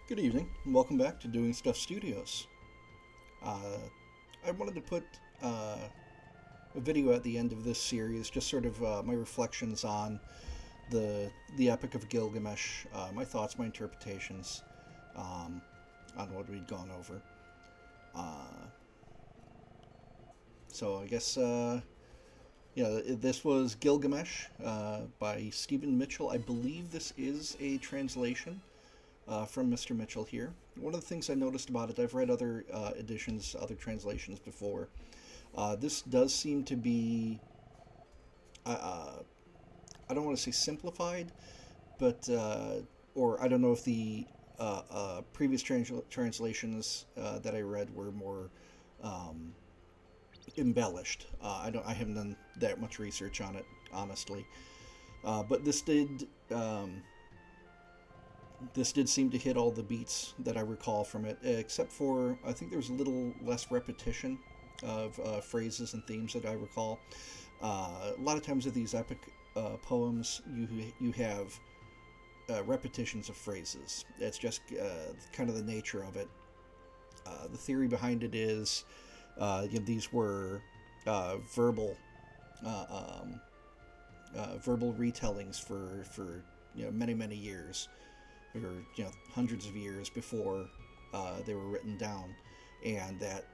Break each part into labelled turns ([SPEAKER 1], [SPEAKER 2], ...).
[SPEAKER 1] Good evening, and welcome back to Doing Stuff Studios. Uh, I wanted to put a video at the end of this series, just sort of my reflections on the Epic of Gilgamesh, my thoughts, my interpretations um, on what we'd gone over. Uh, so I guess this was Gilgamesh by Stephen Mitchell. I believe this is a translation from Mr. Mitchell here. One of the things I noticed about it, I've read other editions, other translations before. This does seem to be, I don't want to say simplified, but, or I don't know if the previous translations that I read were more um, embellished. I haven't done that much research on it, honestly. But this did seem to hit all the beats that I recall from it, except for I think there was a little less repetition of phrases and themes that I recall. A lot of times with these epic poems, you have repetitions of phrases. It's just kind of the nature of it. The theory behind it is these were verbal verbal retellings for many years, or hundreds of years before they were written down, and that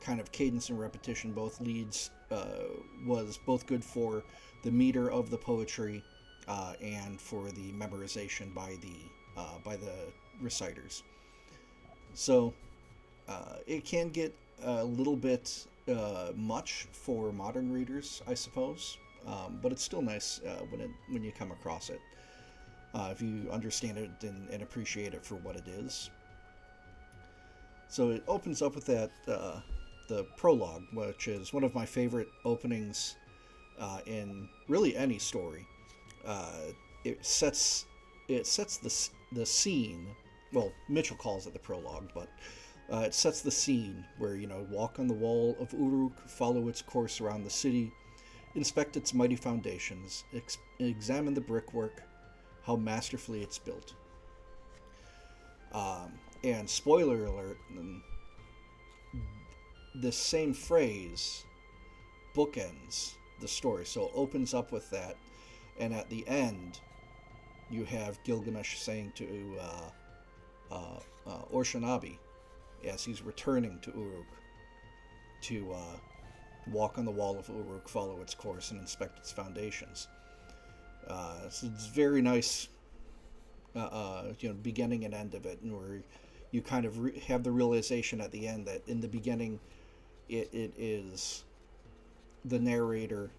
[SPEAKER 1] kind of cadence and repetition both leads was both good for the meter of the poetry and for the memorization by the reciters. So it can get a little bit much for modern readers, I suppose, but it's still nice when you come across it. If you understand it and appreciate it for what it is. So it opens up with that the prologue, which is one of my favorite openings in really any story. It sets the scene. Well, Mitchell calls it the prologue, but it sets the scene where walk on the wall of Uruk, follow its course around the city, inspect its mighty foundations, examine the brickwork, how masterfully it's built. And spoiler alert, this same phrase bookends the story. So it opens up with that, and at the end, you have Gilgamesh saying to Orshanabi, as he's returning to Uruk, to walk on the wall of Uruk, follow its course, and inspect its foundations. So it's very nice, beginning and end of it, and where you kind of have the realization at the end that in the beginning, it is the narrator,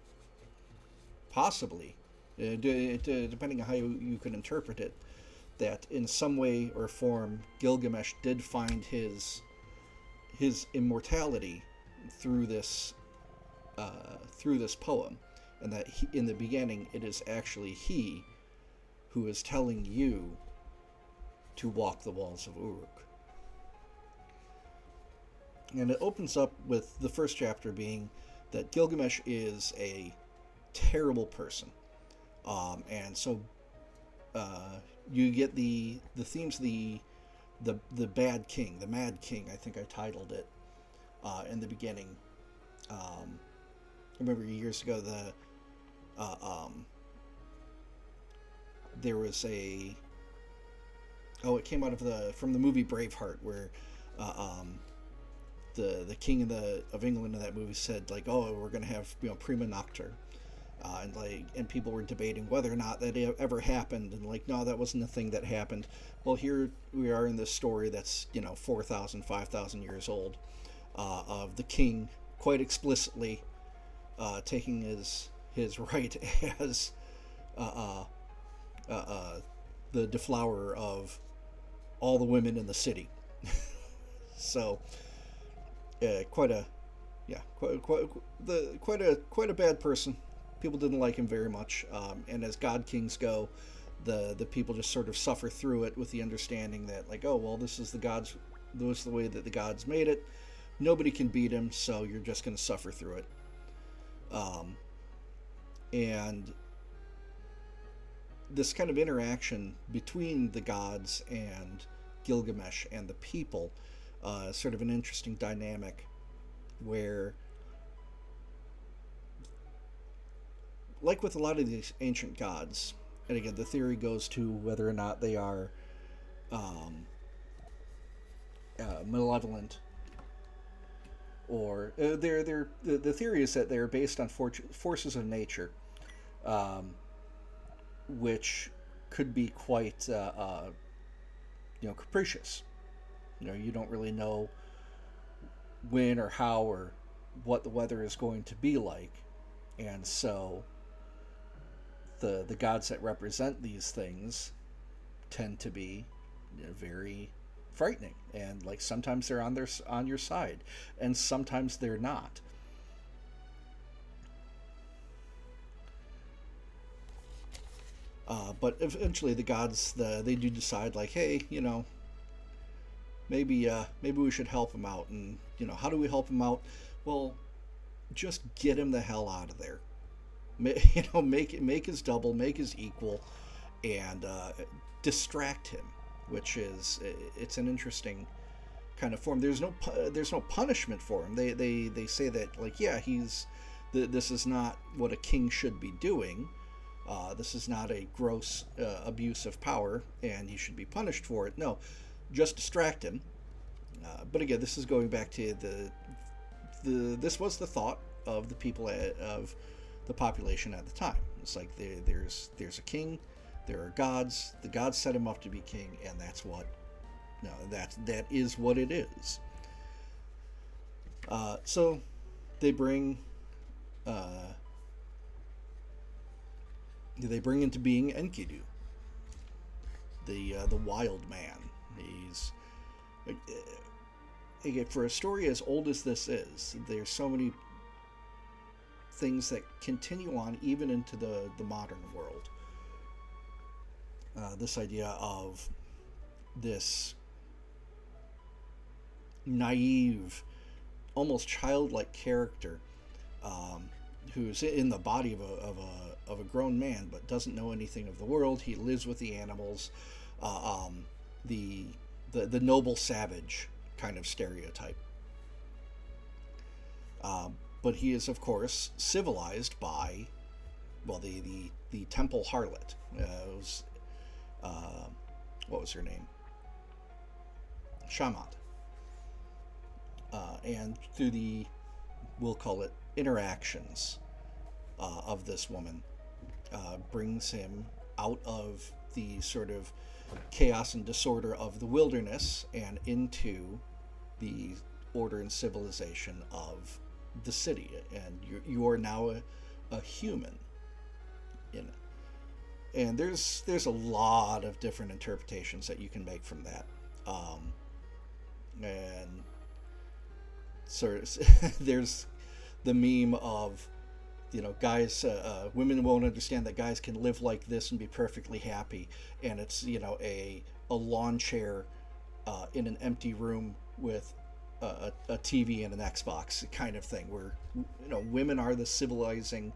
[SPEAKER 1] possibly, depending on how you can interpret it, that in some way or form Gilgamesh did find his immortality through this poem, and that in the beginning it is actually he who is telling you to walk the walls of Uruk. And it opens up with the first chapter being that Gilgamesh is a terrible person, and so you get the themes, the bad king, the mad king, I think I titled it in the beginning. I remember years ago there was it came out of from the movie Braveheart, where the king of England in that movie said, like, oh, we're gonna have prima noctur, and people were debating whether or not that ever happened, and like, no, that wasn't a thing that happened. Well, here we are in this story that's 4,000, 5,000 years old, of the king quite explicitly taking his right as the deflowerer of all the women in the city. So quite a bad person. People didn't like him very much, and as god kings go, the people just sort of suffer through it with the understanding that, like, oh well, this is the way that the gods made it. Nobody can beat him, so you're just going to suffer through it. And this kind of interaction between the gods and Gilgamesh and the people, sort of an interesting dynamic where, like with a lot of these ancient gods, and again, the theory goes to whether or not they are malevolent, or the theory is that they're based on forces of nature, which could be quite capricious. You don't really know when or how or what the weather is going to be like, and so the gods that represent these things tend to be very frightening, and like sometimes they're on your side and sometimes they're not. But eventually the gods they do decide, like, hey, maybe we should help him out. And how do we help him out? Well, just get him the hell out of there. Make his double, make his equal, and distract him, which is, it's an interesting kind of form. There's no punishment for him. They say that, like, yeah, this is not what a king should be doing. This is not a gross abuse of power, and he should be punished for it. No, just distract him. But again, this is going back to this was the thought of the people of the population at the time. It's like there's a king, there are gods. The gods set him up to be king, and that is what it is. So they bring into being Enkidu, the wild man. He's, again, for a story as old as this is, there's so many things that continue on even into the modern world. This idea of this naive, almost childlike character, who's in the body of a grown man, but doesn't know anything of the world. He lives with the animals, the noble savage kind of stereotype. But he is, of course, civilized by, well, the temple harlot. What was her name? Shamat. And through we'll call it interactions of this woman, brings him out of the sort of chaos and disorder of the wilderness and into the order and civilization of the city, and you are now a human. And there's a lot of different interpretations that you can make from that, and sort of there's the meme of, guys, women won't understand that guys can live like this and be perfectly happy, and it's a lawn chair in an empty room with a TV and an Xbox kind of thing, where women are the civilizing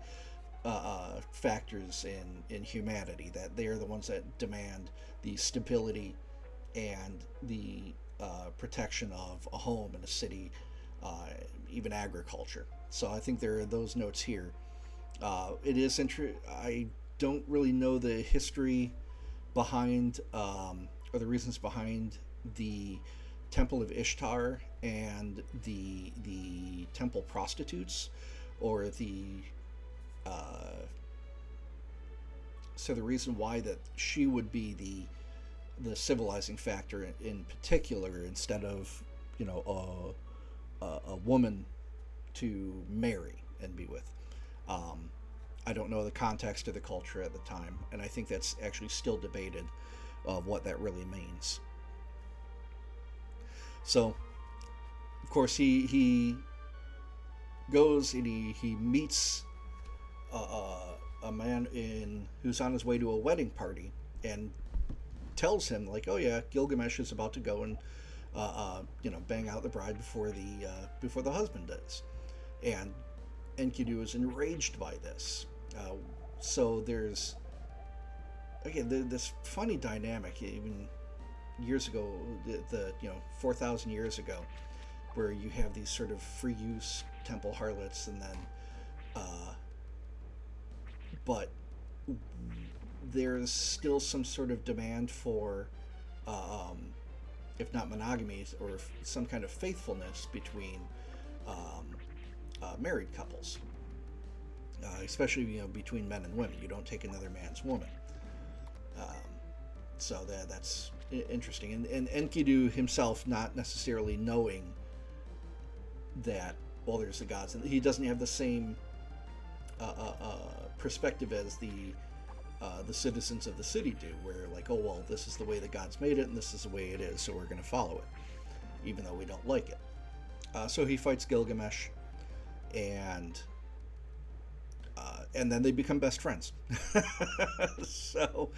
[SPEAKER 1] factors in humanity, that they are the ones that demand the stability and the protection of a home and a city, even agriculture. So I think there are those notes here. It is I don't really know the history behind or the reasons behind the Temple of Ishtar and the temple prostitutes, or the reason why that she would be the civilizing factor in particular, instead of a woman to marry and be with. I don't know the context of the culture at the time, and I think that's actually still debated of what that really means. So, of course, he goes and he meets a man who's on his way to a wedding party, and tells him, like, oh yeah, Gilgamesh is about to go and bang out the bride before the husband does. And Enkidu is enraged by this. So there's again, this funny dynamic, even years ago, the 4,000 years ago, where you have these sort of free use temple harlots, and then, but there's still some sort of demand for, if not monogamy, or some kind of faithfulness between married couples, especially between men and women. You don't take another man's woman. So that's interesting, and Enkidu himself not necessarily knowing that, well, there's the gods, and he doesn't have the same perspective as the citizens of the city do, where like, oh well, this is the way the gods made it, and this is the way it is, so we're going to follow it, even though we don't like it. So he fights Gilgamesh, and then they become best friends. So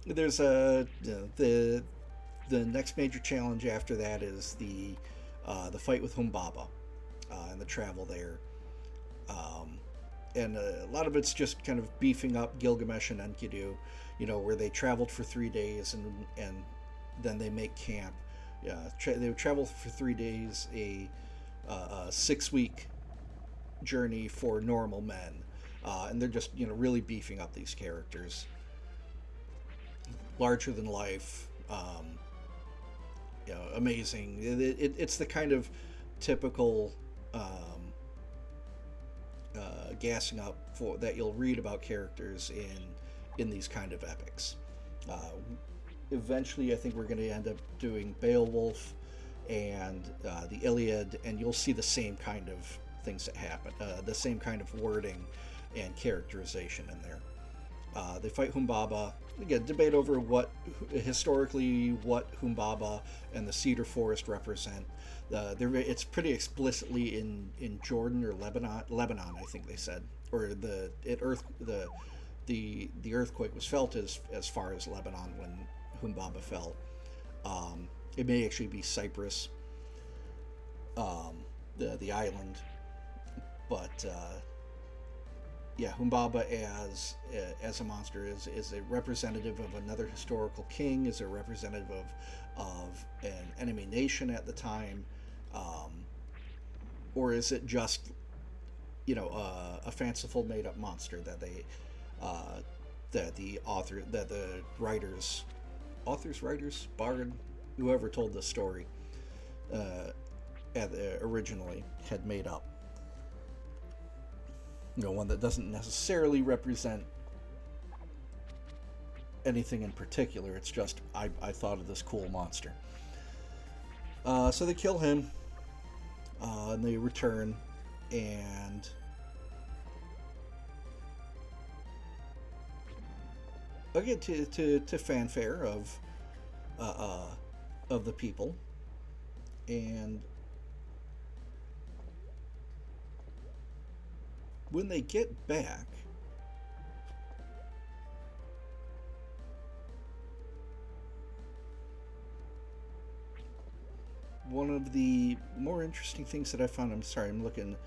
[SPEAKER 1] there's the next major challenge after that is the fight with Humbaba, and the travel there. And a lot of it's just kind of beefing up Gilgamesh and Enkidu, where they traveled for 3 days, and then they make camp. They would travel for 3 days, a 6-week journey for normal men, and they're just really beefing up these characters. Larger than life, amazing. It's the kind of typical gassing up for that you'll read about characters in these kind of epics. Eventually, I think we're going to end up doing Beowulf and the Iliad, and you'll see the same kind of things that happen, the same kind of wording and characterization in there. They fight Humbaba. Again, debate over historically what Humbaba and the cedar forest represent. It's pretty explicitly in Jordan or Lebanon, I think they said, or the earthquake was felt as far as Lebanon when Humbaba fell. It may actually be Cyprus, the island, but yeah, Humbaba as a monster is a representative of another historical king, is a representative of an enemy nation at the time, or is it just a fanciful made-up monster that the writers, bard, whoever told the story originally had made up. One that doesn't necessarily represent anything in particular. It's just, I thought of this cool monster. So they kill him, and they return, and again to fanfare of the people, and when they get back, one of the more interesting things that I found, I'm looking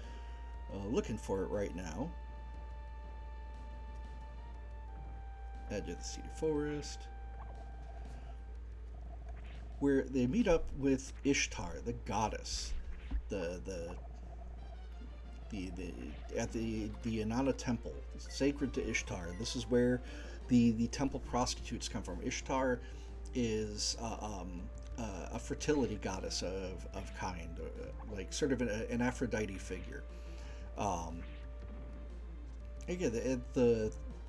[SPEAKER 1] for it right now. Edge of the cedar forest, where they meet up with Ishtar, the goddess, at the Inanna temple, sacred to Ishtar. This is where the temple prostitutes come from. Ishtar is a fertility goddess of kind, like sort of an Aphrodite figure. Again,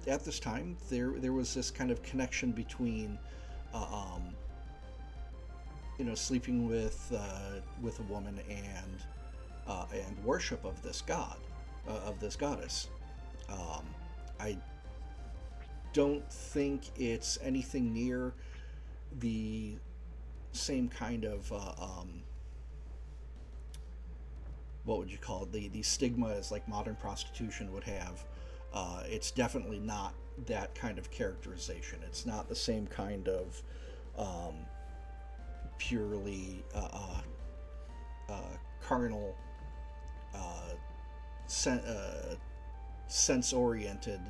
[SPEAKER 1] at this time, there was this kind of connection between sleeping with a woman and worship of this god, of this goddess. I don't think it's anything near the same kind of what would you call it? The stigma as like modern prostitution would have. It's definitely not that kind of characterization. It's not the same kind of purely carnal, sense-oriented,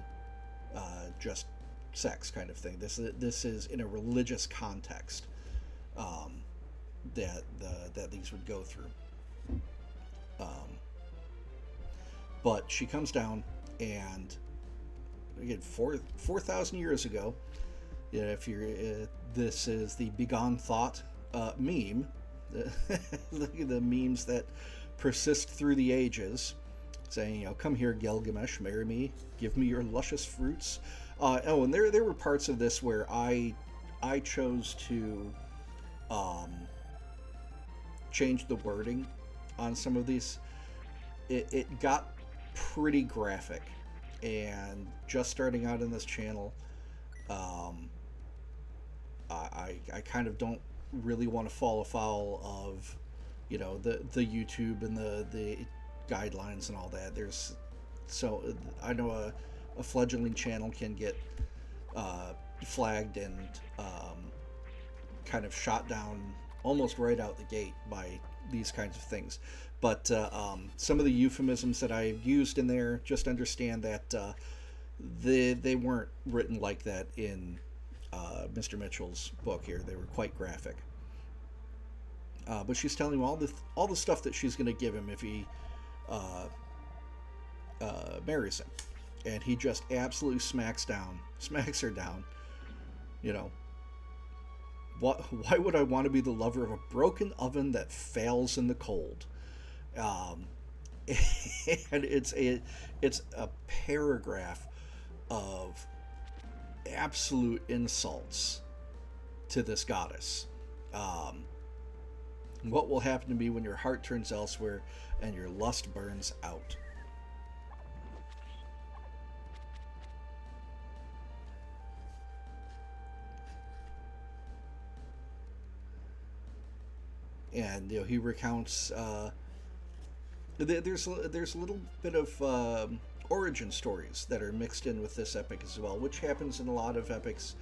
[SPEAKER 1] just sex kind of thing. This is in a religious context, that these would go through. But she comes down, and again, 4,000 years ago, if you're this is the begone thought meme, the memes that persist through the ages, saying, come here, Gilgamesh, marry me, give me your luscious fruits. And there were parts of this where I chose to change the wording on some of these. It got pretty graphic, and just starting out in this channel, I kind of don't really want to fall afoul of the YouTube and the guidelines and all that. I know a fledgling channel can get flagged and kind of shot down almost right out the gate by these kinds of things. But some of the euphemisms that I used in there, just understand that they weren't written like that in Mr. Mitchell's book here. They were quite graphic. But she's telling him all the stuff that she's going to give him if he marries him, and he just absolutely smacks her down. Why would I want to be the lover of a broken oven that fails in the cold? And it's a paragraph of absolute insults to this goddess. What will happen to me when your heart turns elsewhere and your lust burns out? And he recounts there's a little bit of origin stories that are mixed in with this epic as well, which happens in a lot of epics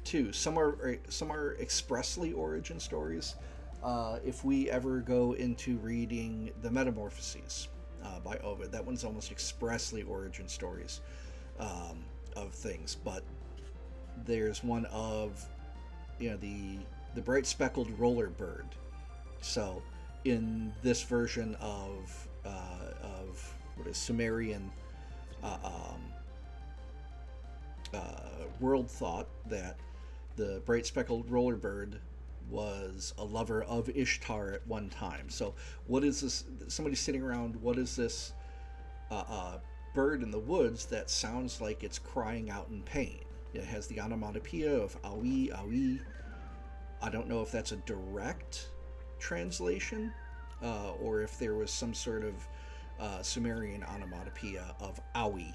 [SPEAKER 1] too. Some are expressly origin stories. If we ever go into reading the Metamorphoses by Ovid, that one's almost expressly origin stories of things. But there's one of the bright speckled roller bird. So in this version of what is Sumerian world thought, that the bright speckled roller bird was a lover of Ishtar at one time. So what is this? Somebody's sitting around, what is this bird in the woods that sounds like it's crying out in pain? It has the onomatopoeia of awi, awi. I don't know if that's a direct translation or if there was some sort of Sumerian onomatopoeia of awi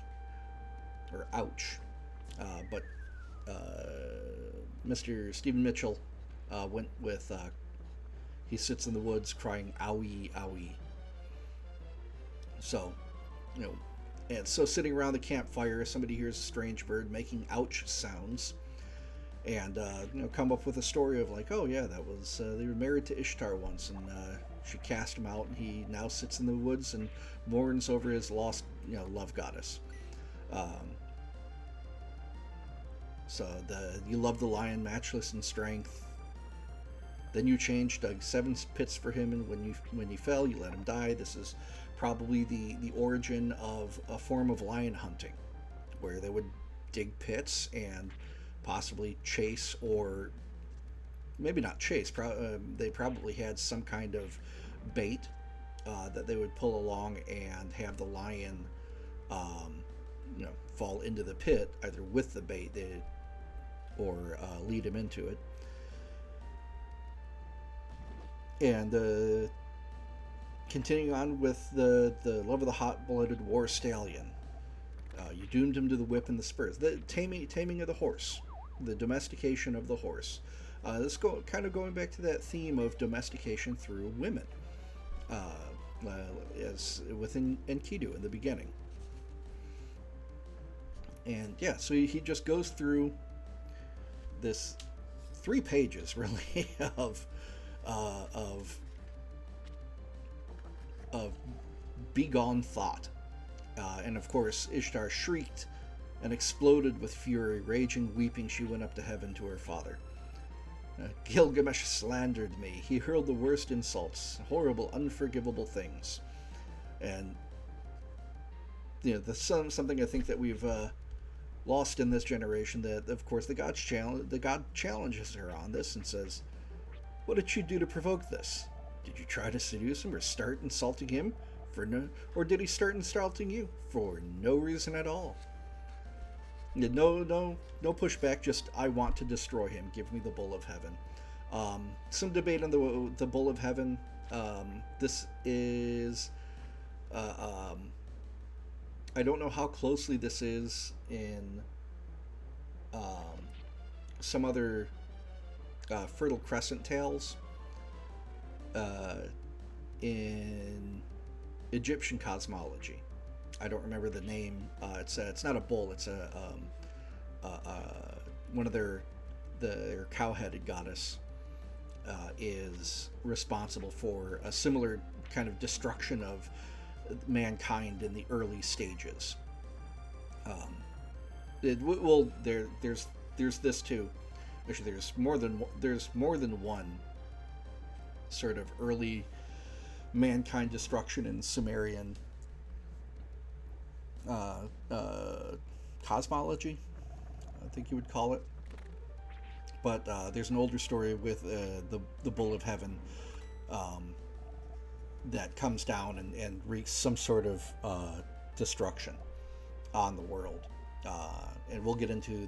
[SPEAKER 1] or ouch. But Mr. Stephen Mitchell went with he sits in the woods crying owie, owie. So, and so sitting around the campfire, somebody hears a strange bird making ouch sounds, and come up with a story of like, oh yeah, that was they were married to Ishtar once, and she cast him out, and he now sits in the woods and mourns over his lost love goddess. So you love the lion, matchless in strength. Then you changed, dug 7 pits for him, and when you fell, you let him die. This is probably the origin of a form of lion hunting, where they would dig pits and possibly chase, or maybe not chase. They probably had some kind of bait that they would pull along and have the lion, fall into the pit either with the bait, or lead him into it. And continuing on with the love of the hot-blooded war stallion, you doomed him to the whip and the spurs. The taming of the horse, the domestication of the horse. This kind of going back to that theme of domestication through women, as within Enkidu in the beginning. And yeah, so he just goes through this 3 pages really of begone thought, and of course Ishtar shrieked and exploded with fury. Raging, weeping, she went up to heaven to her father. Gilgamesh slandered me. He hurled the worst insults, horrible, unforgivable things. And, that's something I think that we've lost in this generation, that, of course, the god challenges her on this and says, what did you do to provoke this? Did you try to seduce him or start insulting him or did he start insulting you for no reason at all? No pushback, just I want to destroy him. Give me the Bull of Heaven. Some debate on the Bull of Heaven. This is I don't know how closely this is in some other Fertile Crescent tales. In Egyptian cosmology, I don't remember the name. It's not a bull. It's one of their cow-headed goddess is responsible for a similar kind of destruction of mankind in the early stages. There's this too. Actually, there's more than one sort of early mankind destruction in Sumerian cosmology, I think you would call it. But there's an older story with the Bull of Heaven that comes down and wreaks some sort of destruction on the world. And we'll get into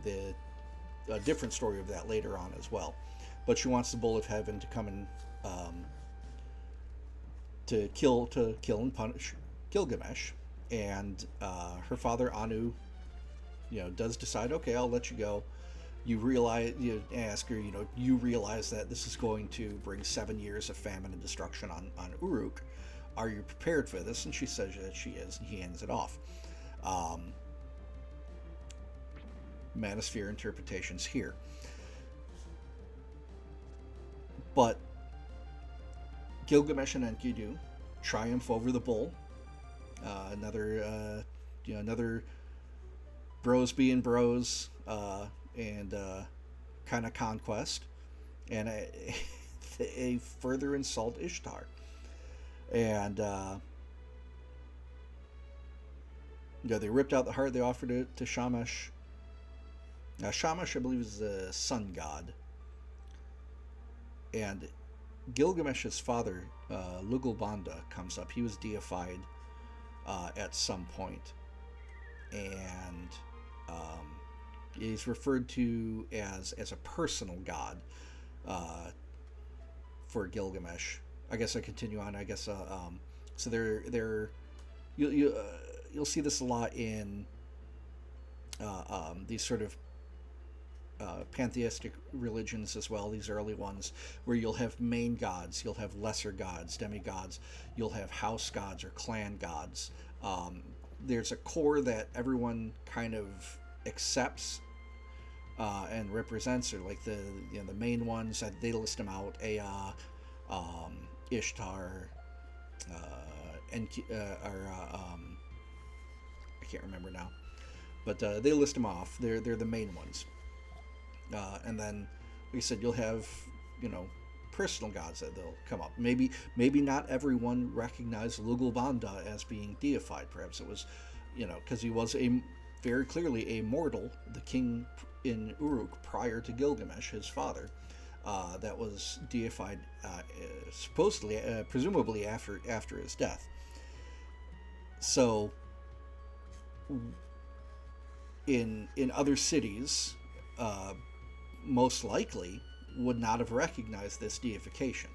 [SPEAKER 1] a different story of that later on as well. But she wants the Bull of Heaven to come and to kill and punish Gilgamesh, and her father Anu, does decide, okay, I'll let you go. You ask her, you realize that this is going to bring 7 years of famine and destruction on Uruk. Are you prepared for this? And she says that she is, and he hands it off. Manosphere interpretations here, but Gilgamesh and Enkidu triumph over the bull. Another bros being bros, and kind of conquest, and a further insult Ishtar. And they ripped out the heart. They offered it to Shamash. Now, Shamash, I believe, is the sun god. And Gilgamesh's father, Lugalbanda, comes up. He was deified at some point, and he's referred to as a personal god for Gilgamesh. I guess I continue on. I guess so. You'll see this a lot in these sort of pantheistic religions as well, these early ones, where you'll have main gods, you'll have lesser gods, demigods, you'll have house gods or clan gods. There's a core that everyone kind of accepts and represents, or like the main ones that they list them out: Ea, Ishtar, I can't remember now, but they list them off. They're the main ones. And then, like I said, you'll have, personal gods that they'll come up. Maybe not everyone recognized Lugalbanda as being deified. Perhaps it was, because he was very clearly a mortal, the king in Uruk prior to Gilgamesh, his father, that was deified, supposedly, presumably after his death. So, in other cities, most likely would not have recognized this deification.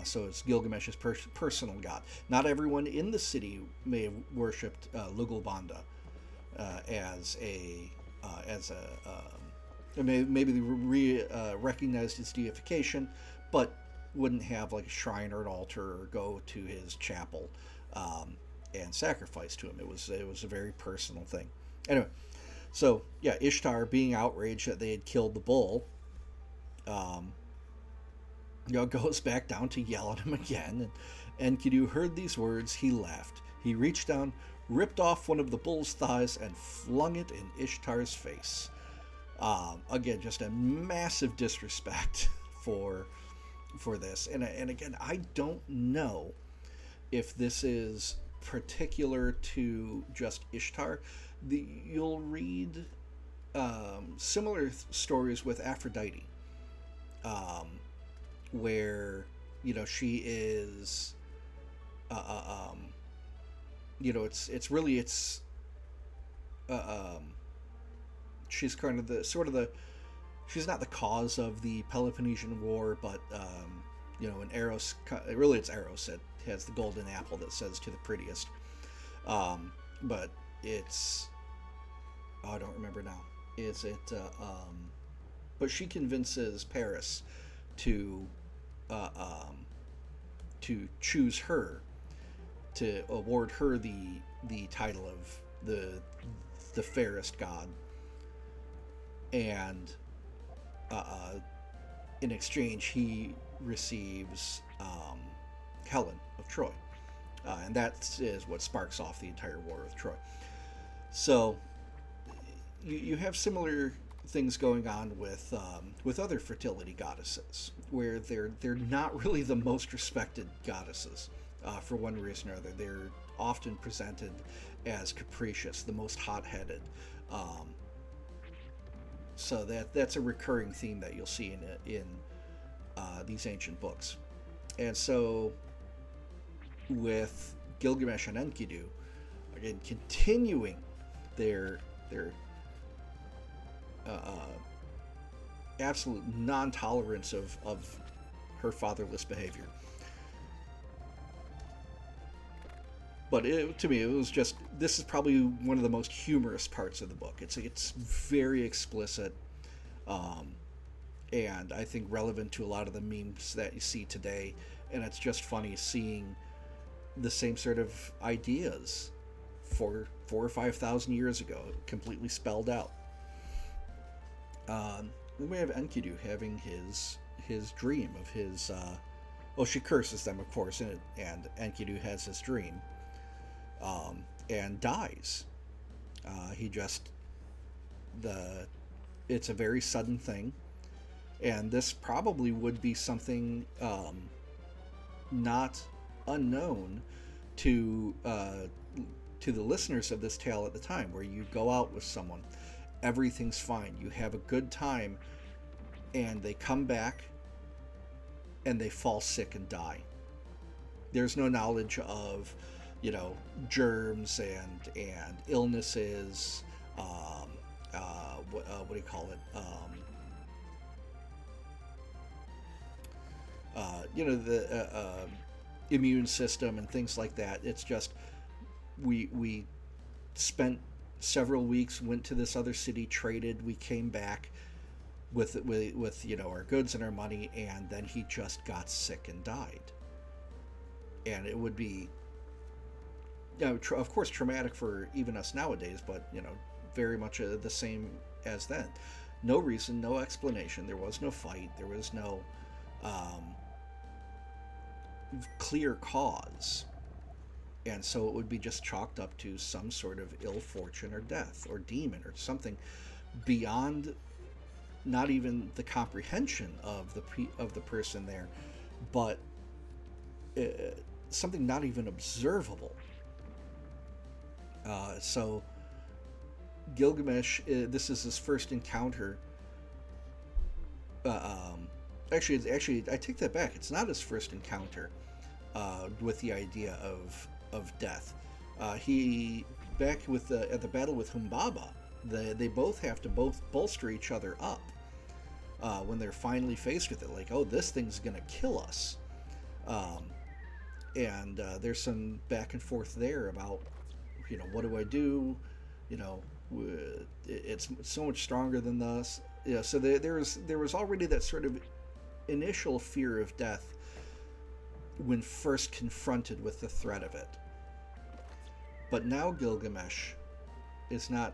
[SPEAKER 1] So it's Gilgamesh's personal god. Not everyone in the city may have worshipped Lugalbanda maybe they recognized his deification, but wouldn't have like a shrine or an altar or go to his chapel and sacrifice to him. It was a very personal thing. Anyway. So, yeah, Ishtar, being outraged that they had killed the bull, goes back down to yell at him again. And Enkidu heard these words. He laughed. He reached down, ripped off one of the bull's thighs and flung it in Ishtar's face. Again, just a massive disrespect for this. And again, I don't know if this is particular to just Ishtar. You'll read similar stories with Aphrodite, where she is, it's really she's kind of the she's not the cause of the Peloponnesian War, but when Eros, really it's Eros that has the golden apple that says to the prettiest, but it's, I don't remember now. Is it? But she convinces Paris to choose her, to award her the title of the fairest god, and in exchange he receives Helen of Troy, and that is what sparks off the entire war of Troy. So you have similar things going on with other fertility goddesses, where they're not really the most respected goddesses, for one reason or other. They're often presented as capricious, the most hot-headed. So that's a recurring theme that you'll see in these ancient books. And so with Gilgamesh and Enkidu, again, continuing their absolute non-tolerance of her fatherless behavior. But to me, it was just, this is probably one of the most humorous parts of the book. It's very explicit, and I think relevant to a lot of the memes that you see today. And it's just funny seeing the same sort of ideas 4,000 or 5,000 years ago, completely spelled out. Then we have Enkidu having his dream of his. She curses them, of course, and Enkidu has his dream, and dies. It's a very sudden thing, and this probably would be something not unknown to the listeners of this tale at the time, where you go out with someone, everything's fine, you have a good time, and they come back and they fall sick and die. There's no knowledge of germs and illnesses, what do you call it, the immune system and things like that. It's just we spent several weeks, went to this other city, traded, we came back with our goods and our money, and then he just got sick and died. And it would be, of course, traumatic for even us nowadays, but very much the same as then. No reason, no explanation. There was no fight. There was no clear cause. And so it would be just chalked up to some sort of ill fortune or death or demon or something beyond not even the comprehension of the person there, but something not even observable. So Gilgamesh, this is his first encounter. Actually, I take that back. It's not his first encounter with the idea of death. He, back at the battle with Humbaba, they both have to bolster each other up when they're finally faced with it. Like, oh, this thing's gonna kill us. And there's some back and forth there about, what do I do? It's so much stronger than us. So there was already that sort of initial fear of death when first confronted with the threat of it. But now Gilgamesh is not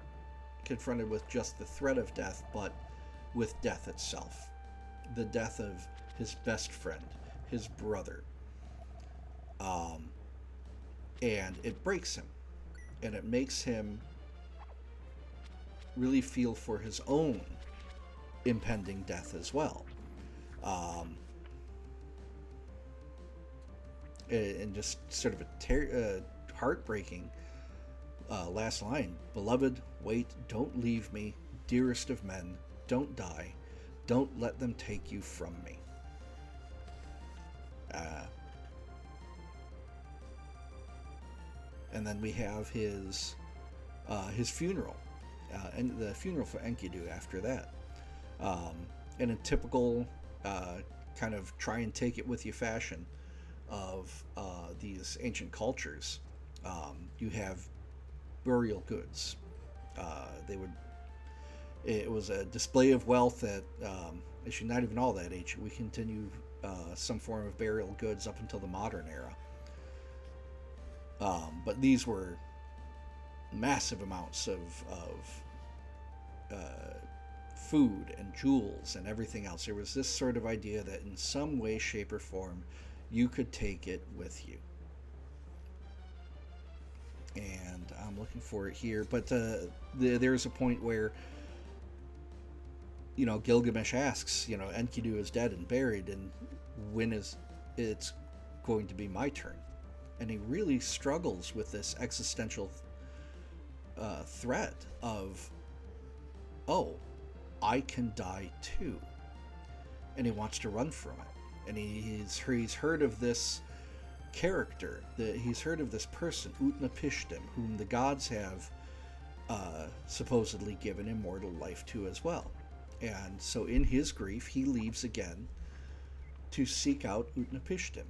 [SPEAKER 1] confronted with just the threat of death, but with death itself. The death of his best friend, his brother. And it breaks him. and it makes him really feel for his own impending death as well. And just sort of a heartbreaking last line. Beloved, wait, don't leave me. Dearest of men, don't die. Don't let them take you from me. And then we have his funeral, and the funeral for Enkidu after that. In a typical kind of try and take it with you fashion of these ancient cultures, you have burial goods. It was a display of wealth that, actually not even all that ancient. We continue some form of burial goods up until the modern era. But these were massive amounts of food and jewels and everything else. There was this sort of idea that in some way, shape, or form, you could take it with you. And I'm looking for it here, but there's a point where, Gilgamesh asks, Enkidu is dead and buried, and when is it's going to be my turn? And he really struggles with this existential threat of, oh, I can die too. And he wants to run from it. And he's heard of this character, he's heard of this person, Utnapishtim, whom the gods have supposedly given immortal life to as well. And so in his grief, he leaves again to seek out Utnapishtim.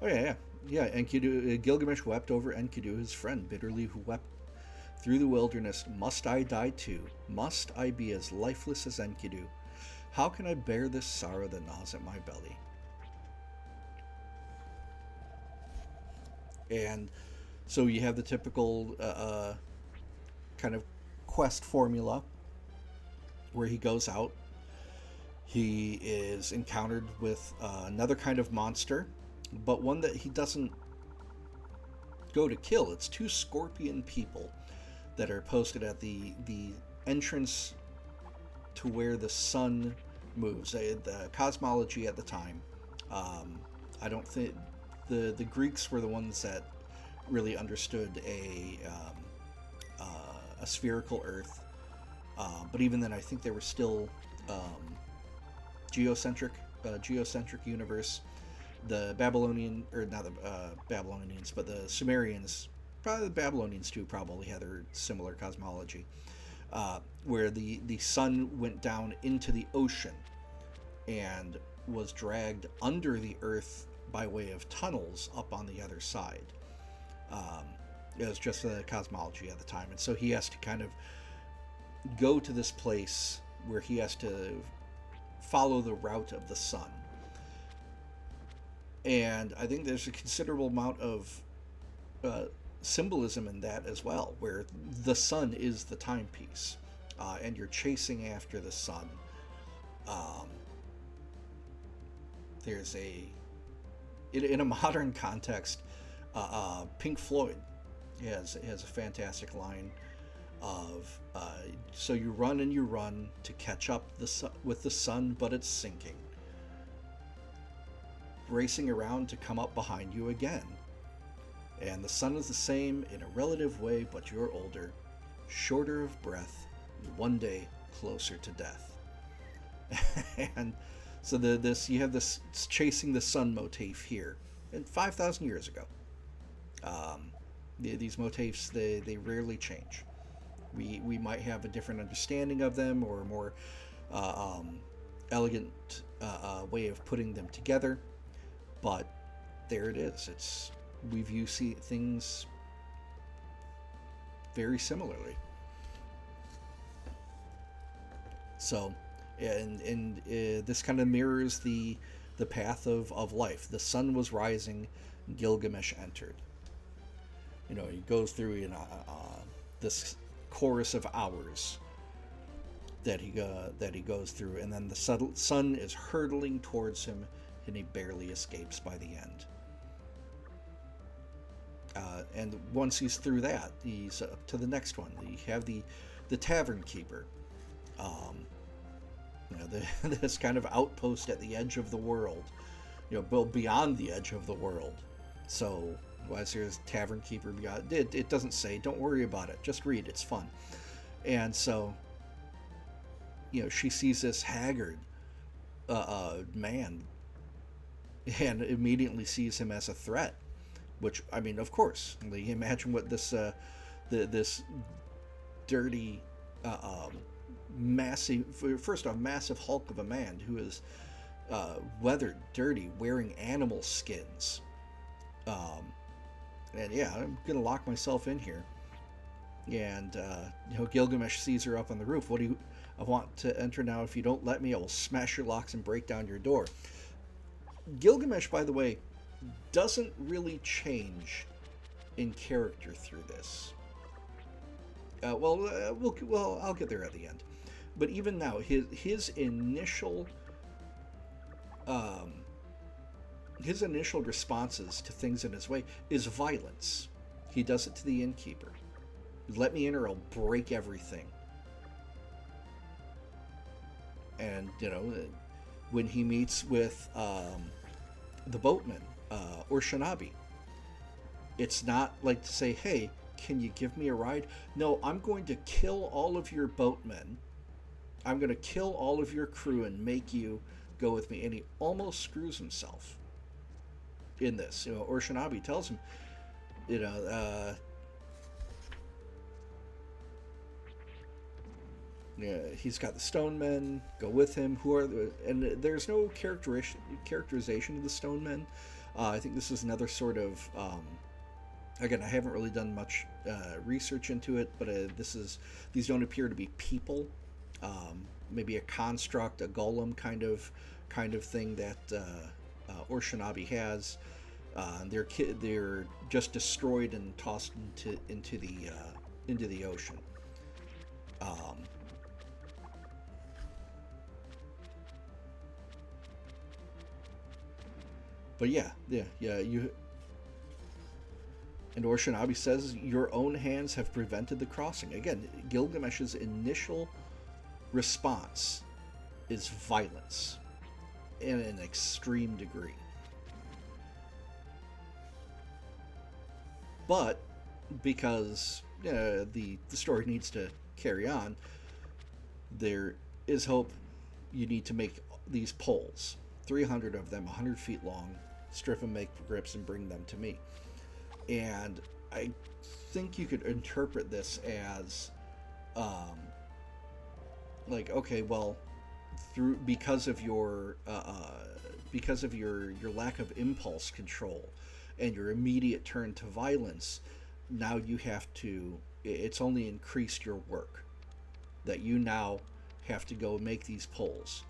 [SPEAKER 1] Oh yeah. Enkidu, Gilgamesh wept over Enkidu, his friend, bitterly, who wept through the wilderness. Must I die too? Must I be as lifeless as Enkidu? How can I bear this sorrow that gnaws at my belly? And so you have the typical kind of quest formula where he goes out. He is encountered with another kind of monster, but one that he doesn't go to kill. It's two scorpion people that are posted at the entrance to where the sun moves. The cosmology at the time, I don't think the Greeks were the ones that really understood a spherical Earth, but even then, I think they were still geocentric universe. The Babylonian, or not the Babylonians, but the Sumerians, probably the Babylonians too, probably had their similar cosmology, where the sun went down into the ocean and was dragged under the earth by way of tunnels up on the other side. It was just the cosmology at the time, and so he has to kind of go to this place where he has to follow the route of the sun. And I think there's a considerable amount of symbolism in that as well, where the sun is the timepiece, and you're chasing after the sun. There's in a modern context, Pink Floyd has a fantastic line of, so you run and you run to catch up with the sun, but it's sinking. Racing around to come up behind you again. And the sun is the same in a relative way, but you're older, shorter of breath, and one day closer to death. And so you have this chasing the sun motif here, and 5,000 years ago. These motifs, they rarely change. We might have a different understanding of them, or a more elegant way of putting them together. But there it is. We view things very similarly. So, and this kind of mirrors the path of life. The sun was rising, Gilgamesh entered. He goes through this chorus of hours that he goes through, and then the sun is hurtling towards him. and he barely escapes by the end. And once he's through that, he's up to the next one. You have the tavern keeper. This kind of outpost at the edge of the world, built beyond the edge of the world. So, why is there a tavern keeper beyond? It doesn't say. Don't worry about it. Just read. It's fun. And so, she sees this haggard man, and immediately sees him as a threat. Which, I mean, of course, imagine what this this dirty, massive hulk of a man who is weathered, dirty, wearing animal skins. And yeah, I'm gonna lock myself in here. And Gilgamesh sees her up on the roof. I want to enter now. If you don't let me, I will smash your locks and break down your door. Gilgamesh, by the way, doesn't really change in character through this. I'll get there at the end. But even now, his initial responses to things in his way is violence. He does it to the innkeeper. Let me in or I'll break everything. And, when he meets with the boatman, or Shinabi, it's not like to say, hey, can you give me a ride? No, I'm going to kill all of your boatmen. I'm going to kill all of your crew and make you go with me. And he almost screws himself in this. Or Shinabi tells him, he's got the stone men, go with him. And there's no characterization of the stone men. I think this is another sort of, again, I haven't really done much research into it, but these don't appear to be people. Maybe a construct, a golem kind of thing that Shinabi has. They're just destroyed and tossed into the ocean. But yeah. And Shinabi says, your own hands have prevented the crossing. Again, Gilgamesh's initial response is violence in an extreme degree. But because the story needs to carry on, there is hope. You need to make these poles, 300 of them, 100 feet long, strip them, make grips, and bring them to me. And I think you could interpret this as okay, well, because of your lack of impulse control and your immediate turn to violence, now it's only increased your work, that you now have to go make these poles.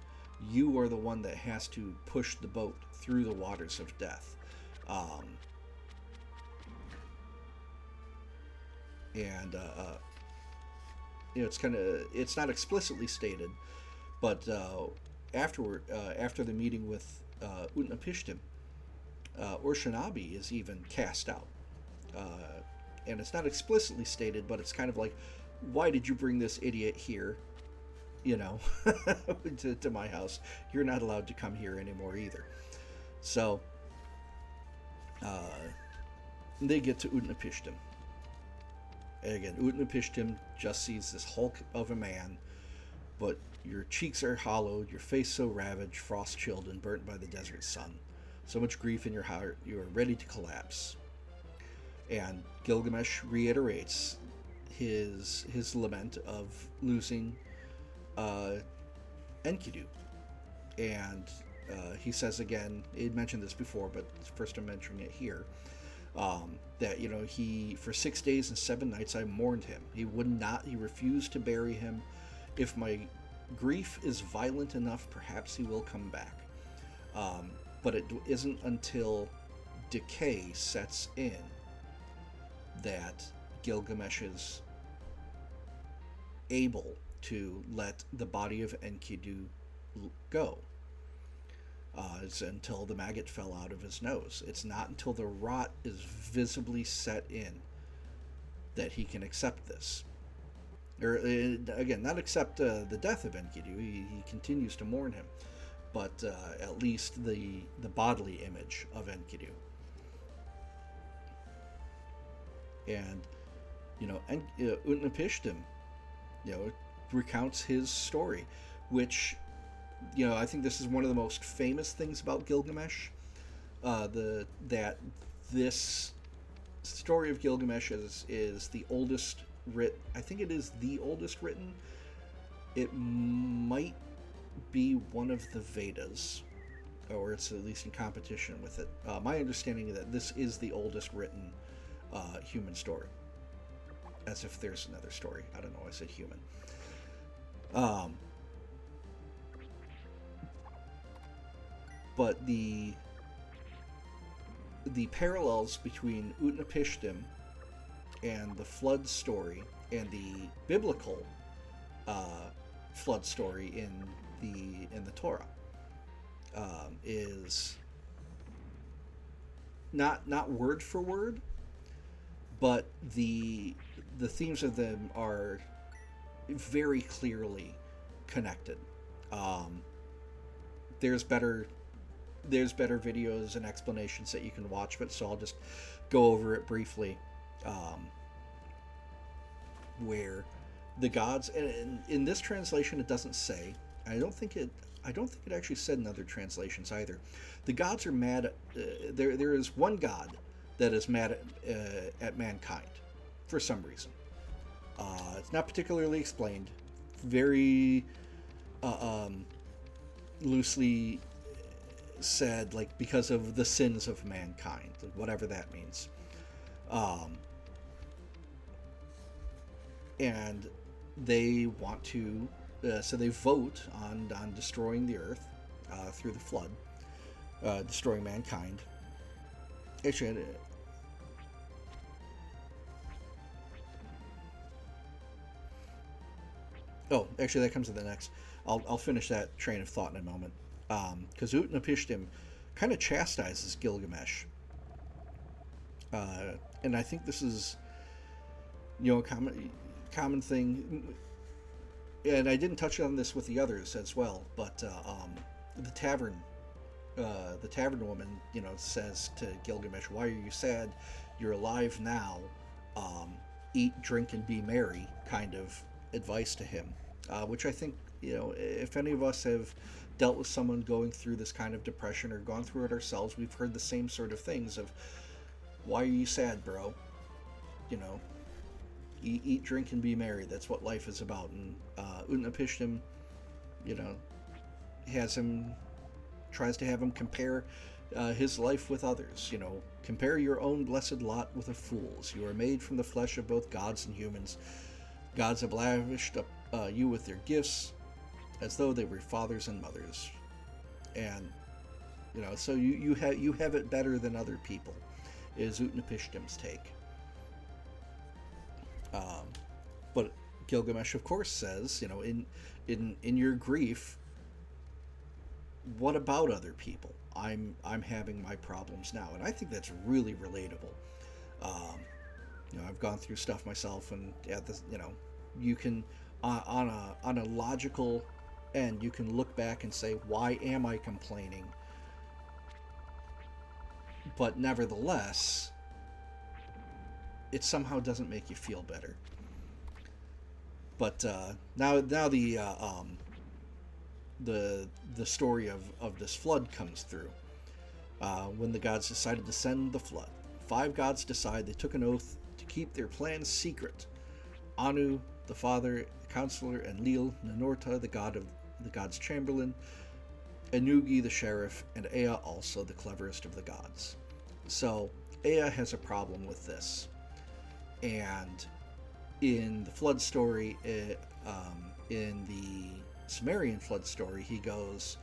[SPEAKER 1] You are the one that has to push the boat through the waters of death. It's not explicitly stated, but after the meeting with Utnapishtim, Shinabi is even cast out. And it's not explicitly stated, but it's kind of like, why did you bring this idiot here? To my house. You're not allowed to come here anymore either. So they get to Utnapishtim. And again, Utnapishtim just sees this hulk of a man, but your cheeks are hollowed, your face so ravaged, frost-chilled, and burnt by the desert sun. So much grief in your heart, you are ready to collapse. And Gilgamesh reiterates his lament of losing Enkidu. And he says again, he mentioned this before, but first I'm mentioning it here, that he, for 6 days and 7 nights I mourned him. He refused to bury him. If my grief is violent enough, perhaps he will come back. But it isn't until decay sets in that Gilgamesh is able to let the body of Enkidu go. It's until the maggot fell out of his nose. It's not until the rot is visibly set in that he can accept this. Or, again, not accept the death of Enkidu. He continues to mourn him, but at least the bodily image of Enkidu. And, Utnapishtim, recounts his story, which, I think this is one of the most famous things about Gilgamesh. That this story of Gilgamesh is the oldest written. I think it is the oldest written. It might be one of the Vedas, or it's at least in competition with it. My understanding is that this is the oldest written human story. As if there's another story. I don't know why I said human. But the parallels between Utnapishtim and the flood story and the biblical flood story in the Torah is not word for word, but the themes of them are very clearly connected. There's better videos and explanations that you can watch, but so I'll just go over it briefly. Where the gods, and in this translation it doesn't say. I don't think it actually said in other translations either. The gods are mad. There is one god that is mad at mankind for some reason. It's not particularly explained. Very loosely said, like, because of the sins of mankind, whatever that means. And they want to, so they vote on destroying the earth through the flood, destroying mankind. Actually, that comes to the next. I'll finish that train of thought in a moment. Because Utnapishtim kind of chastises Gilgamesh. And I think this is, a common thing. And I didn't touch on this with the others as well, but the tavern woman, says to Gilgamesh, "Why are you sad? You're alive now. Eat, drink, and be merry," kind of advice to him, which I think, if any of us have dealt with someone going through this kind of depression or gone through it ourselves, we've heard the same sort of things of, "Why are you sad, bro? Eat, drink, and be merry. That's what life is about." And Utnapishtim, tries to have him compare his life with others. Compare your own blessed lot with a fool's. You are made from the flesh of both gods and humans. Gods have lavished up you with their gifts, as though they were fathers and mothers. And so you have it better than other people, is Utnapishtim's take. But Gilgamesh, of course, says, in your grief, what about other people? I'm having my problems now, and I think that's really relatable. I've gone through stuff myself, and at this, you can on a logical end, you can look back and say, why am I complaining? But nevertheless, it somehow doesn't make you feel better. But now the story of this flood comes through. When the gods decided to send the flood, 5 gods decide. They took an oath to keep their plans secret. Anu, the father, counselor, and Lil, Nanorta, the god's chamberlain, Enugi, the sheriff, and Ea, also the cleverest of the gods. So Ea has a problem with this, and in the flood story, in the Sumerian flood story, he goes,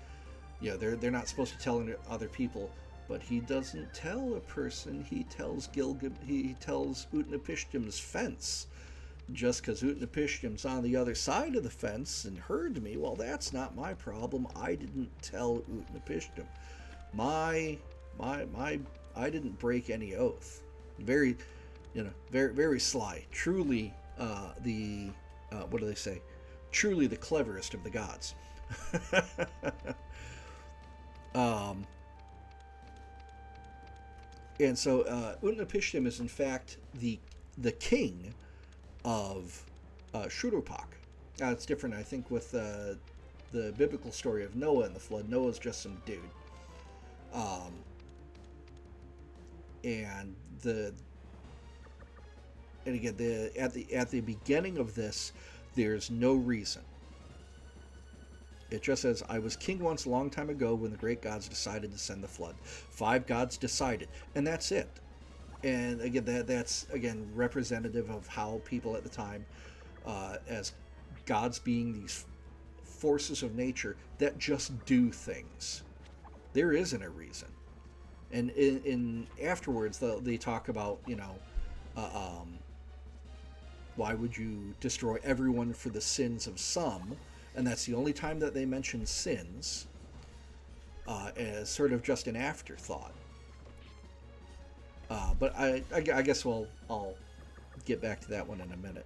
[SPEAKER 1] they're not supposed to tell other people, but he doesn't tell a person. He tells Utnapishtim's fence just because Utnapishtim's on the other side of the fence and heard me, well, that's not my problem. I didn't tell Utnapishtim. I didn't break any oath. Very, very, very sly. Truly, what do they say? Truly the cleverest of the gods. And so Utnapishtim is in fact the king of Shurupak. It's different, I think, with the biblical story of Noah and the flood. Noah's just some dude. And again, at the beginning of this, there's no reason. It just says, I was king once a long time ago when the great gods decided to send the flood. 5 gods decided, and that's it. And again, that's again representative of how people at the time, as gods being these forces of nature that just do things. There isn't a reason. And in afterwards, they talk about, why would you destroy everyone for the sins of some? And that's the only time that they mention sins, as sort of just an afterthought. But I guess I'll get back to that one in a minute.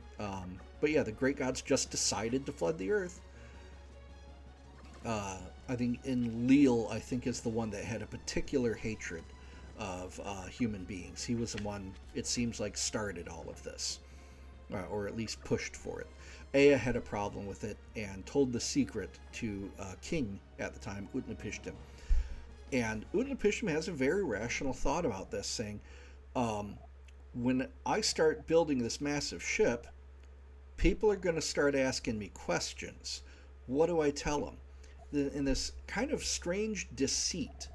[SPEAKER 1] But yeah, the great gods just decided to flood the earth. I think Enlil, I think, is the one that had a particular hatred of human beings. He was the one, it seems like, started all of this, or at least pushed for it. Ea had a problem with it and told the secret to king at the time, Utnapishtim. And Utnapishtim has a very rational thought about this, saying, when I start building this massive ship, people are going to start asking me questions. What do I tell them? In this kind of strange deceit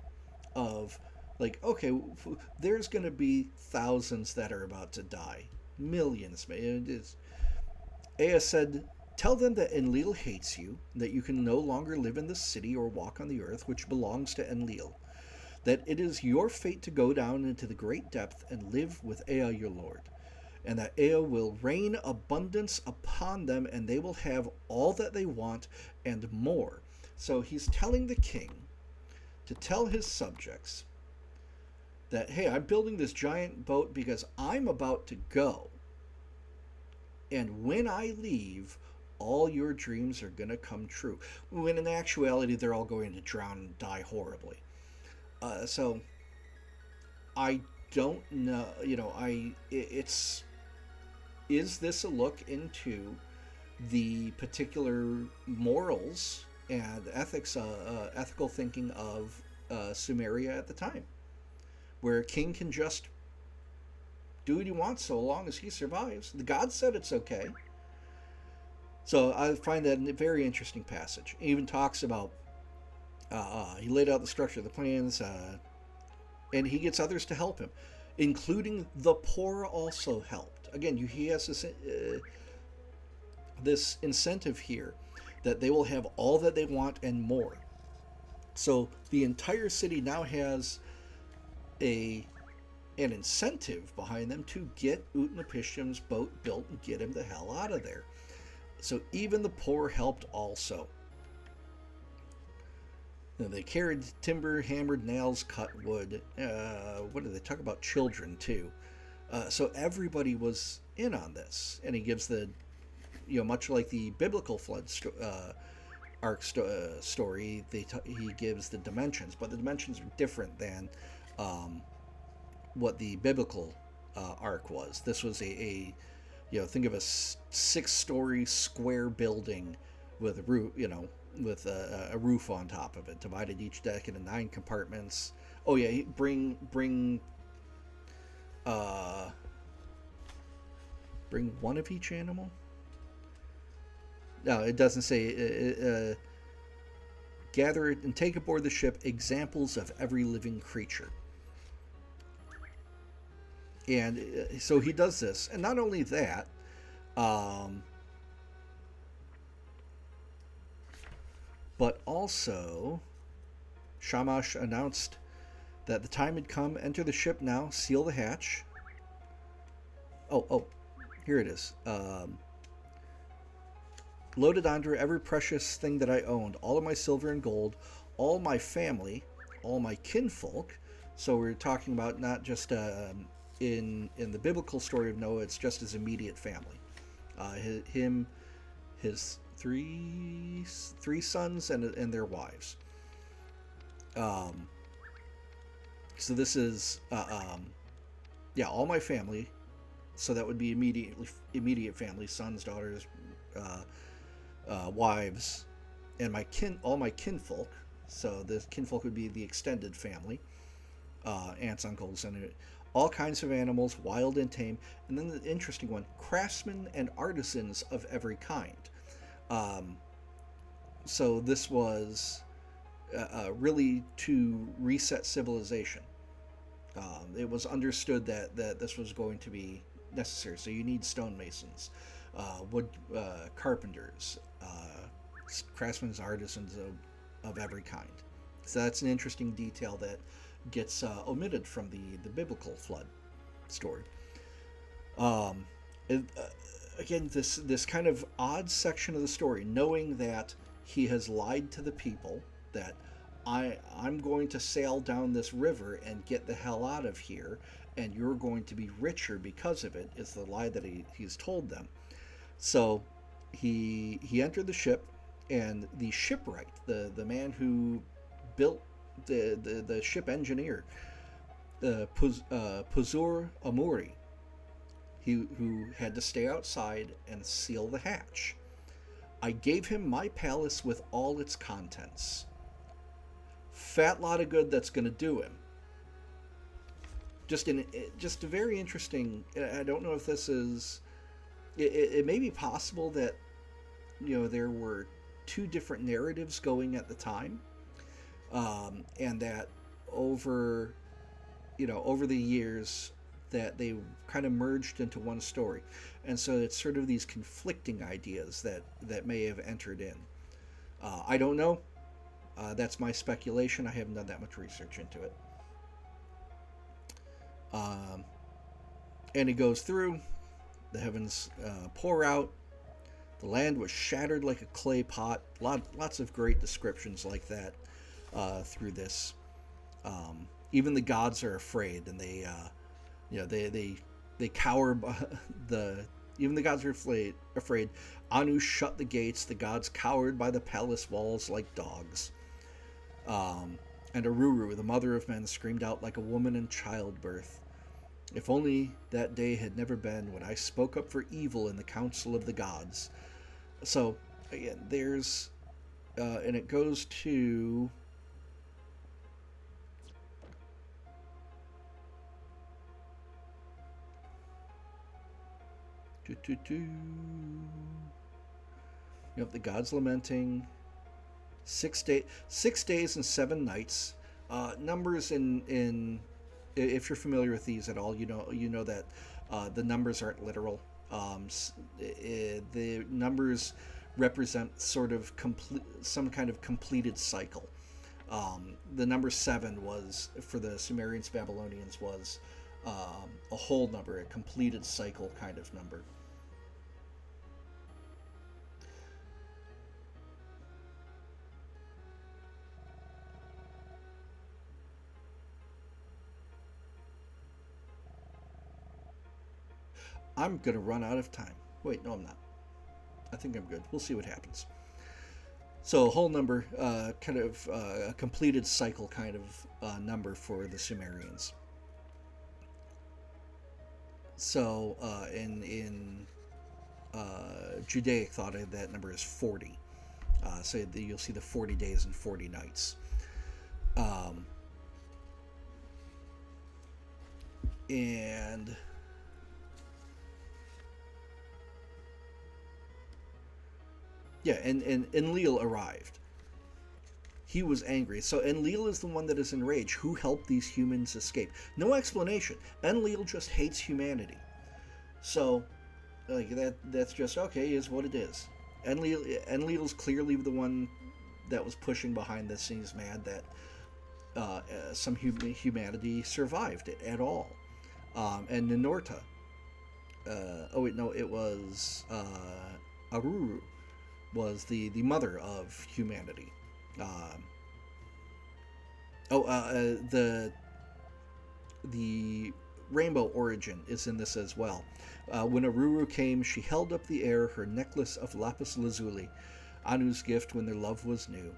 [SPEAKER 1] of, like, okay, there's going to be thousands that are about to die. Millions. Ea said, tell them that Enlil hates you, that you can no longer live in the city or walk on the earth which belongs to Enlil, that it is your fate to go down into the great depth and live with Ea your lord, and that Ea will rain abundance upon them, and they will have all that they want and more. So he's telling the king to tell his subjects that, hey, I'm building this giant boat because I'm about to go. And when I leave, all your dreams are going to come true. When in actuality, they're all going to drown and die horribly. So I don't know, is this a look into the particular morals and ethics, ethical thinking of Sumeria at the time, where a king can just do what he wants so long as he survives? The gods said it's okay. So I find that a very interesting passage. It even talks about, he laid out the structure of the plans, and he gets others to help him, including the poor also helped. Again, he has this incentive here that they will have all that they want and more. So the entire city now has an incentive behind them to get Utnapishtim's boat built and get him the hell out of there. So even the poor helped also. Now, they carried timber, hammered nails, cut wood. What did they talk about? Children too. So everybody was in on this, and he gives the, much like the biblical flood arc story, he gives the dimensions, but the dimensions are different than what the biblical arc was. This was a think of a 6-story square building with a roof, with a roof on top of it, divided each deck into 9 compartments. Oh yeah, bring one of each animal. No, it doesn't say. Gather and take aboard the ship examples of every living creature. And so he does this, and not only that, but also Shamash announced that the time had come. Enter the ship now. Seal the hatch. Here it is. Loaded onto every precious thing that I owned, all of my silver and gold, all my family, all my kinfolk. So we're talking about not just in the biblical story of Noah, it's just his immediate family. His three sons and their wives. So this is all my family. So that would be immediate family, sons, daughters, wives, and all my kinfolk. So the kinfolk would be the extended family, aunts, uncles, and all kinds of animals, wild and tame. And then the interesting one: craftsmen and artisans of every kind. So this was really to reset civilization. It was understood that this was going to be necessary. So you need stonemasons, wood carpenters, craftsmen, artisans of every kind. So that's an interesting detail that gets omitted from the biblical flood story. Again, this kind of odd section of the story, knowing that he has lied to the people, that I'm going to sail down this river and get the hell out of here, and you're going to be richer because of it, is the lie that he's told them. So he entered the ship, and the shipwright, the man who built the ship engineer, Puzur Amuri, who had to stay outside and seal the hatch. I gave him my palace with all its contents. Fat lot of good that's going to do him. Just a very interesting. I don't know if this is. It may be possible that there were two different narratives going at the time, and that over the years that they kind of merged into one story, and so it's sort of these conflicting ideas that may have entered in. I don't know. That's my speculation. I haven't done that much research into it. And it goes through. The heavens pour out. The land was shattered like a clay pot. Lots of great descriptions like that through this. Even the gods are afraid, and they cower. Even the gods are afraid. Anu shut the gates. The gods cowered by the palace walls like dogs. And Aruru, the mother of men, screamed out like a woman in childbirth. If only that day had never been when I spoke up for evil in the council of the gods. So, again, there's... and it goes to... Yep, the gods lamenting. 6 days and 7 nights. Numbers in if you're familiar with these at all, you know that the numbers aren't literal. The numbers represent sort of some kind of completed cycle. The number 7 was, for the Sumerians, Babylonians, was a whole number, a completed cycle kind of number. I'm going to run out of time. Wait, no, I'm not. I think I'm good. We'll see what happens. So, a whole number, kind of a completed cycle kind of number for the Sumerians. So, in Judaic thought, that number is 40. So you'll see the 40 days and 40 nights. And... yeah, and Enlil arrived. He was angry. So Enlil is the one that is enraged. Who helped these humans escape? No explanation. Enlil just hates humanity. So, like, that's just, okay, is what it is. Enlil's clearly the one that was pushing behind this, and he's mad that some humanity survived it at all. And Ninurta, oh wait, no, it was Aruru was the mother of humanity. Um, the rainbow origin is in this as well. When Aruru came, she held up the air her necklace of lapis lazuli, Anu's gift when their love was new.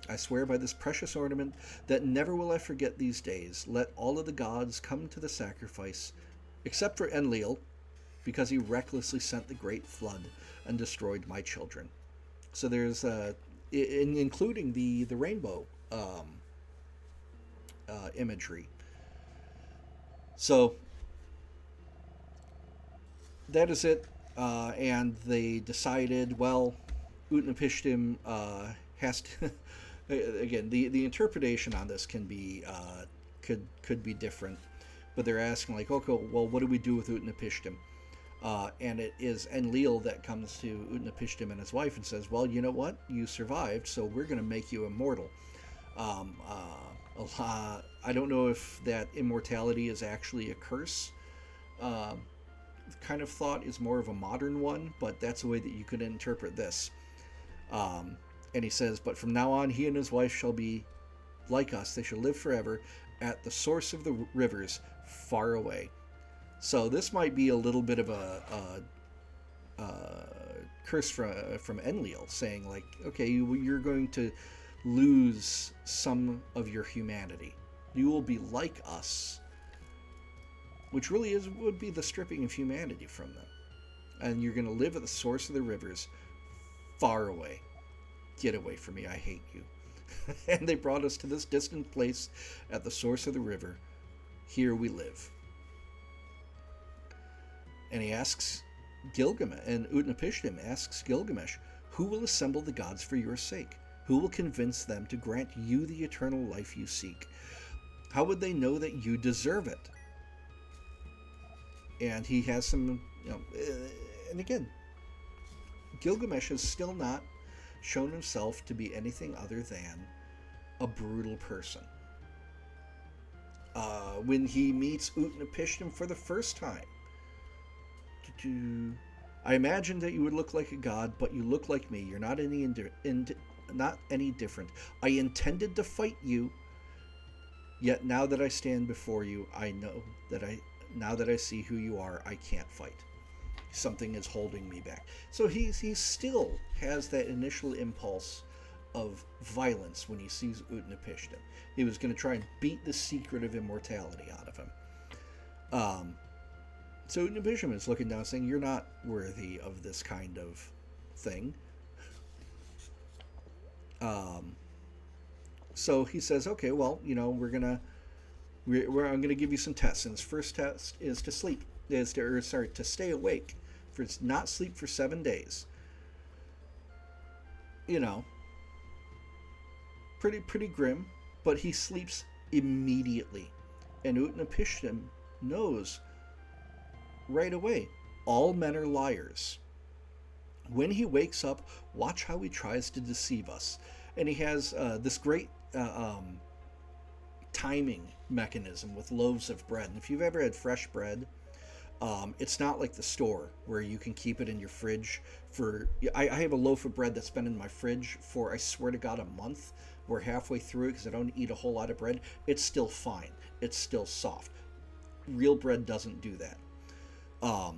[SPEAKER 1] I swear by this precious ornament that never will I forget these days. Let all of the gods come to the sacrifice, except for Enlil, because he recklessly sent the great flood and destroyed my children. So there's, including the rainbow imagery. So that is it. And they decided, well, Utnapishtim has to. Again, the interpretation on this can be could be different, but they're asking like, okay, well, what do we do with Utnapishtim? And it is Enlil that comes to Utnapishtim and his wife and says, well, you know what? You survived, so we're going to make you immortal. I don't know if that immortality is actually a curse. Kind of thought is more of a modern one, but that's the way that you could interpret this. And he says, but from now on, he and his wife shall be like us. They shall live forever at the source of the rivers far away. So this might be a little bit of a curse from Enlil, saying like, okay, you're going to lose some of your humanity. You will be like us, which really would be the stripping of humanity from them. And you're going to live at the source of the rivers far away. Get away from me, I hate you. And they brought us to this distant place at the source of the river. Here we live. And he asks Gilgamesh, and Utnapishtim asks Gilgamesh, who will assemble the gods for your sake? Who will convince them to grant you the eternal life you seek? How would they know that you deserve it? And he has some, and again, Gilgamesh has still not shown himself to be anything other than a brutal person. When he meets Utnapishtim for the first time, I imagined that you would look like a god, but you look like me. You're not not any different. I intended to fight you, yet now that I stand before you, I know that now that I see who you are, I can't fight. Something is holding me back. So he still has that initial impulse of violence when he sees Utnapishtim. He was going to try and beat the secret of immortality out of him. So Utnapishtim is looking down saying, you're not worthy of this kind of thing. So he says, okay, well, I'm going to give you some tests. And his first test is to sleep, to stay awake. For not sleep for 7 days. Pretty grim, but he sleeps immediately. And Utnapishtim knows right away, all men are liars. When he wakes up, watch how he tries to deceive us. And he has this great timing mechanism with loaves of bread. And if you've ever had fresh bread, it's not like the store where you can keep it in your fridge for. I have a loaf of bread that's been in my fridge for, I swear to God, a month. We're halfway through it because I don't eat a whole lot of bread. It's still fine. It's still soft. Real bread doesn't do that. I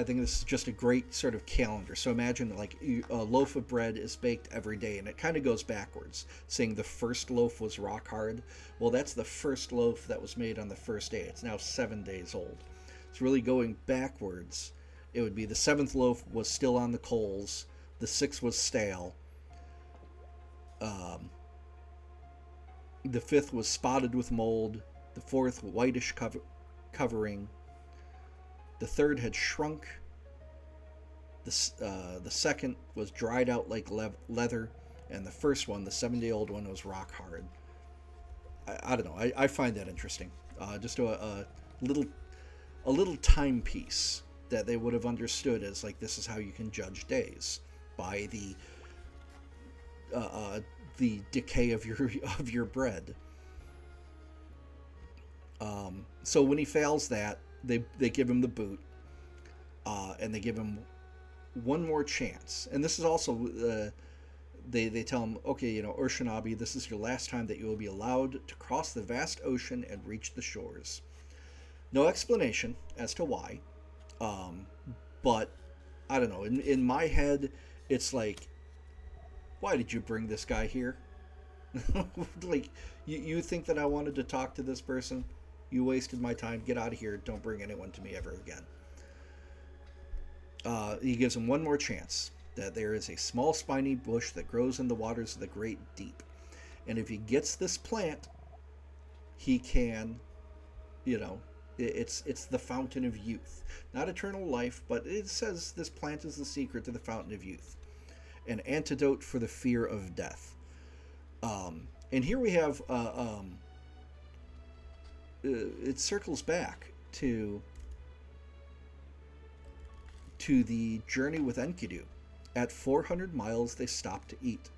[SPEAKER 1] think this is just a great sort of calendar. So imagine like a loaf of bread is baked every day, and it kind of goes backwards, saying the first loaf was rock hard. Well, that's the first loaf that was made on the first day. It's now 7 days old. It's really going backwards. It would be the 7th loaf was still on the coals. The 6th was stale. The 5th was spotted with mold. The 4th, whitish covering. The 3rd had shrunk. The 2nd was dried out like leather. And the first one, the 7-day-old one, was rock hard. I don't know. I find that interesting. Just a little timepiece that they would have understood as like, this is how you can judge days, by the decay of your bread. So when he fails that, they give him the boot, and they give him one more chance. And this is also they tell him, okay, Urshanabi, this is your last time that you will be allowed to cross the vast ocean and reach the shores. No explanation as to why, but I don't know. In my head, it's like, why did you bring this guy here? Like, you think that I wanted to talk to this person? You wasted my time. Get out of here. Don't bring anyone to me ever again. He gives him one more chance, that there is a small spiny bush that grows in the waters of the great deep. And if he gets this plant, he can, it's the fountain of youth. Not eternal life, but it says this plant is the secret to the fountain of youth. An antidote for the fear of death. And here we have, it circles back to the journey with Enkidu. At 400 miles, they stopped to eat.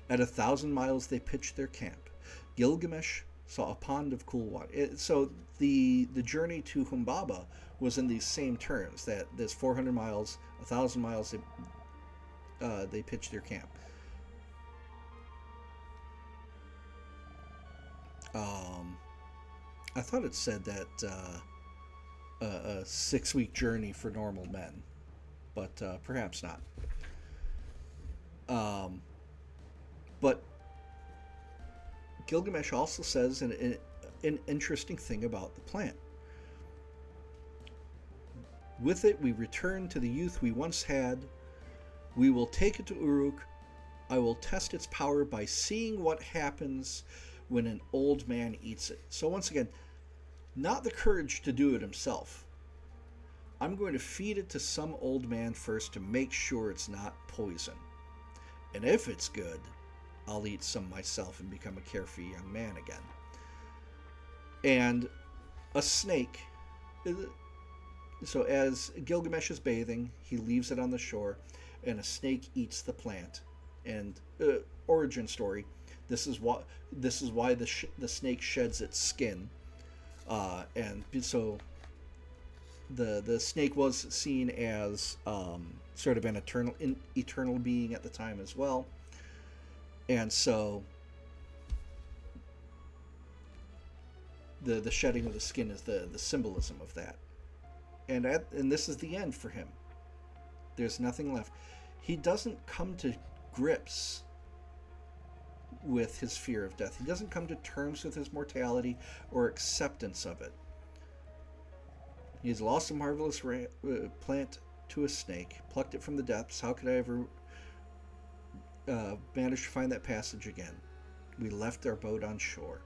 [SPEAKER 1] At 1,000 miles, they pitched their camp. Gilgamesh saw a pond of cool water. So the journey to Humbaba was in these same terms, that there's 400 miles, 1,000 miles, they pitched their camp. I thought it said that a 6-week journey for normal men, but perhaps not. But Gilgamesh also says an interesting thing about the plant. With it, we return to the youth we once had. We will take it to Uruk. I will test its power by seeing what happens when an old man eats it. So once again, not the courage to do it himself. I'm going to feed it to some old man first to make sure it's not poison. And if it's good, I'll eat some myself and become a carefree young man again. And a snake. So as Gilgamesh is bathing, he leaves it on the shore, and a snake eats the plant. And origin story. This is why the snake sheds its skin, and so the snake was seen as sort of an eternal being at the time as well, and so the shedding of the skin is the symbolism of that, and this is the end for him. There's nothing left. He doesn't come to grips with his fear of death. He doesn't come to terms with his mortality or acceptance of it. He's lost a marvelous plant to a snake, plucked it from the depths. How could I ever manage to find that passage again? We left our boat on shore.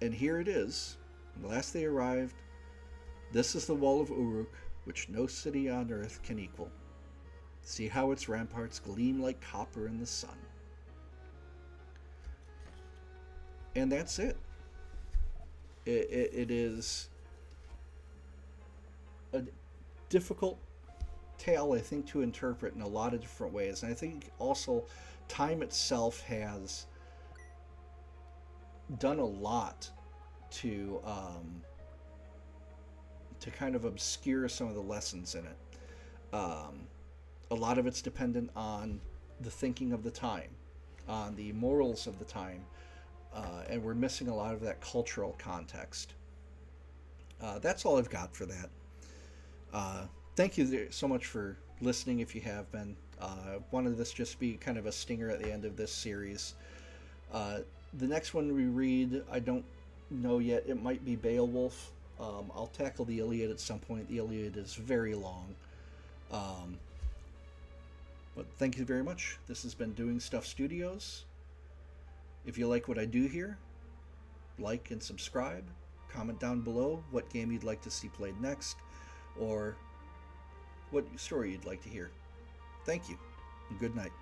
[SPEAKER 1] And here it is. The last they arrived, this is the wall of Uruk, which no city on earth can equal. See how its ramparts gleam like copper in the sun. And that's it. It is a difficult tale, I think, to interpret in a lot of different ways. And I think also time itself has done a lot to kind of obscure some of the lessons in it. A lot of it's dependent on the thinking of the time, on the morals of the time, and we're missing a lot of that cultural context. That's all I've got for that. Thank you so much for listening, if you have been. Wanted this just to be kind of a stinger at the end of this series. The next one we read, I don't know yet. It might be Beowulf. I'll tackle the Iliad at some point. The Iliad is very long. But thank you very much. This has been Doing Stuff Studios. If you like what I do here, like and subscribe. Comment down below what game you'd like to see played next, or what story you'd like to hear. Thank you, and good night.